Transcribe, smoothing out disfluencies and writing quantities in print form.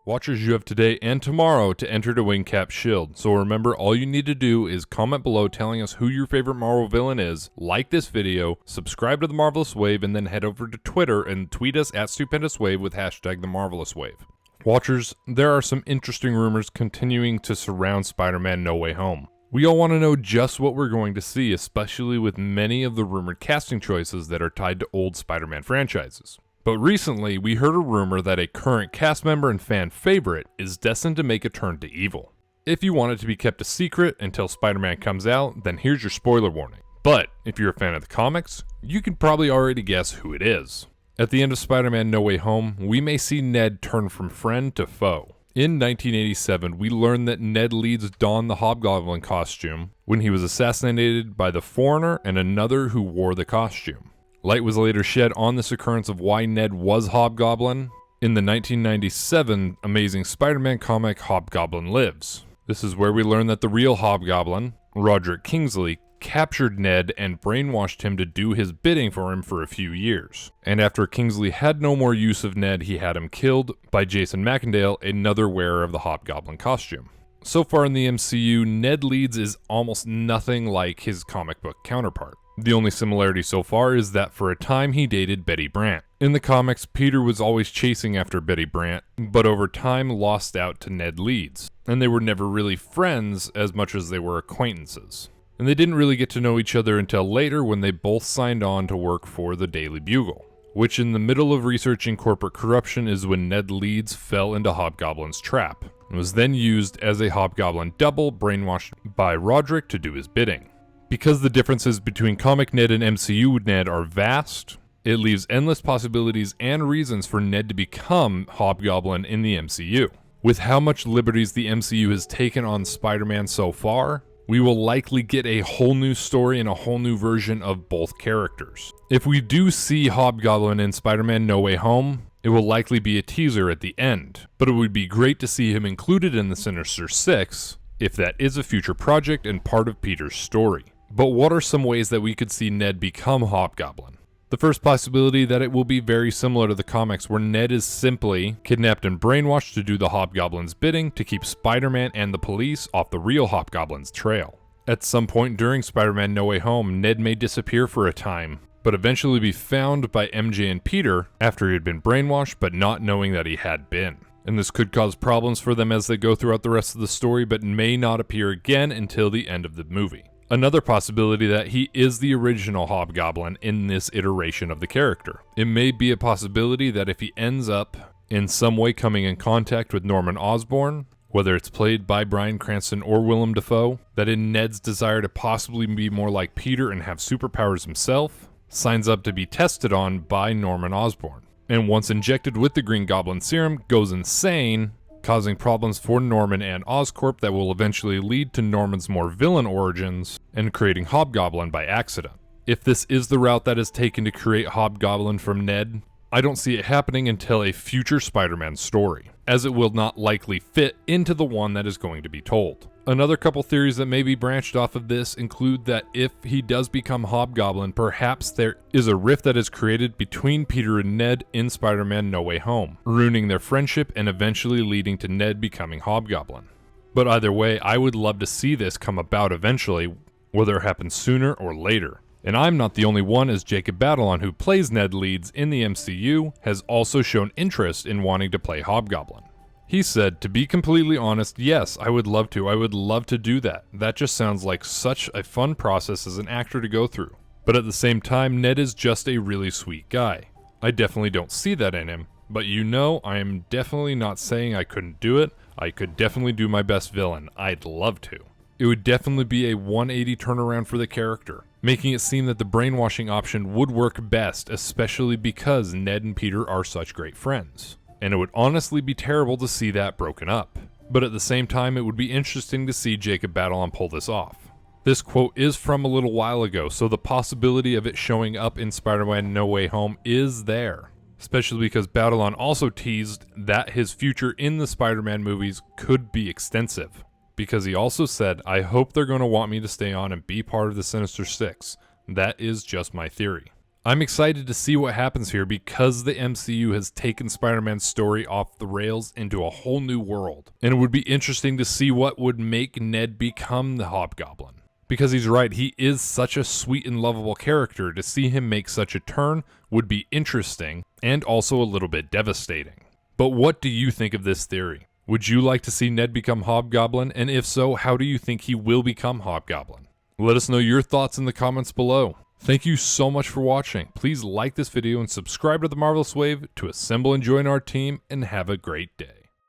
Watchers, you have today and tomorrow to enter to win Cap's Shield, so remember all you need to do is comment below telling us who your favorite Marvel villain is, like this video, subscribe to the Marvelous Wave, and then head over to Twitter and tweet us at @stupendousswave with hashtag the Marvelous Wave. Watchers, there are some interesting rumors continuing to surround Spider-Man No Way Home. We all want to know just what we're going to see, especially with many of the rumored casting choices that are tied to old Spider-Man franchises. But recently, we heard a rumor that a current cast member and fan favorite is destined to make a turn to evil. If you want it to be kept a secret until Spider-Man comes out, then here's your spoiler warning. But if you're a fan of the comics, you can probably already guess who it is. At the end of Spider-Man No Way Home, we may see Ned turn from friend to foe. In 1987, we learned that Ned Leeds donned the Hobgoblin costume when he was assassinated by the Foreigner and another who wore the costume. Light was later shed on this occurrence of why Ned was Hobgoblin in the 1997 Amazing Spider-Man comic Hobgoblin Lives. This is where we learn that the real Hobgoblin, Roderick Kingsley, captured Ned and brainwashed him to do his bidding for him for a few years. And after Kingsley had no more use of Ned, he had him killed by Jason Macendale, another wearer of the Hobgoblin costume. So far in the MCU, Ned Leeds is almost nothing like his comic book counterpart. The only similarity so far is that for a time he dated Betty Brant. In the comics, Peter was always chasing after Betty Brant, but over time lost out to Ned Leeds, and they were never really friends as much as they were acquaintances. And they didn't really get to know each other until later when they both signed on to work for the Daily Bugle, which in the middle of researching corporate corruption is when Ned Leeds fell into Hobgoblin's trap, and was then used as a Hobgoblin double brainwashed by Roderick to do his bidding. Because the differences between comic Ned and MCU Ned are vast, it leaves endless possibilities and reasons for Ned to become Hobgoblin in the MCU. With how much liberties the MCU has taken on Spider-Man so far, we will likely get a whole new story and a whole new version of both characters. If we do see Hobgoblin in Spider-Man No Way Home, it will likely be a teaser at the end, but it would be great to see him included in the Sinister Six, if that is a future project and part of Peter's story. But what are some ways that we could see Ned become Hobgoblin? The first possibility that it will be very similar to the comics, where Ned is simply kidnapped and brainwashed to do the Hobgoblin's bidding to keep Spider-Man and the police off the real Hobgoblin's trail. At some point during Spider-Man No Way Home, Ned may disappear for a time, but eventually be found by MJ and Peter after he had been brainwashed but not knowing that he had been. And this could cause problems for them as they go throughout the rest of the story, but may not appear again until the end of the movie. Another possibility that he is the original Hobgoblin in this iteration of the character. It may be a possibility that if he ends up in some way coming in contact with Norman Osborn, whether it's played by Bryan Cranston or Willem Dafoe, that in Ned's desire to possibly be more like Peter and have superpowers himself, signs up to be tested on by Norman Osborn. And once injected with the Green Goblin serum, goes insane, causing problems for Norman and Oscorp that will eventually lead to Norman's more villain origins and creating Hobgoblin by accident. If this is the route that is taken to create Hobgoblin from Ned, I don't see it happening until a future Spider-Man story, as it will not likely fit into the one that is going to be told. Another couple theories that may be branched off of this include that if he does become Hobgoblin, perhaps there is a rift that is created between Peter and Ned in Spider-Man No Way Home, ruining their friendship and eventually leading to Ned becoming Hobgoblin. But either way, I would love to see this come about eventually, whether it happens sooner or later. And I'm not the only one, as Jacob Batalon, who plays Ned Leeds in the MCU, has also shown interest in wanting to play Hobgoblin. He said, "To be completely honest, yes, I would love to. I would love to do that. That just sounds like such a fun process as an actor to go through. But at the same time, Ned is just a really sweet guy. I definitely don't see that in him. But you know, I am definitely not saying I couldn't do it. I could definitely do my best villain. I'd love to." It would definitely be a 180 turnaround for the character, making it seem that the brainwashing option would work best, especially because Ned and Peter are such great friends. And it would honestly be terrible to see that broken up. But at the same time, it would be interesting to see Jacob Batalon pull this off. This quote is from a little while ago, so the possibility of it showing up in Spider-Man No Way Home is there. Especially because Batalon also teased that his future in the Spider-Man movies could be extensive. Because he also said, "I hope they're going to want me to stay on and be part of the Sinister Six. That is just my theory." I'm excited to see what happens here because the MCU has taken Spider-Man's story off the rails into a whole new world. And it would be interesting to see what would make Ned become the Hobgoblin. Because he's right, he is such a sweet and lovable character. To see him make such a turn would be interesting and also a little bit devastating. But what do you think of this theory? Would you like to see Ned become Hobgoblin? And if so, how do you think he will become Hobgoblin? Let us know your thoughts in the comments below. Thank you so much for watching. Please like this video and subscribe to the Marvelous Wave to assemble and join our team, and have a great day.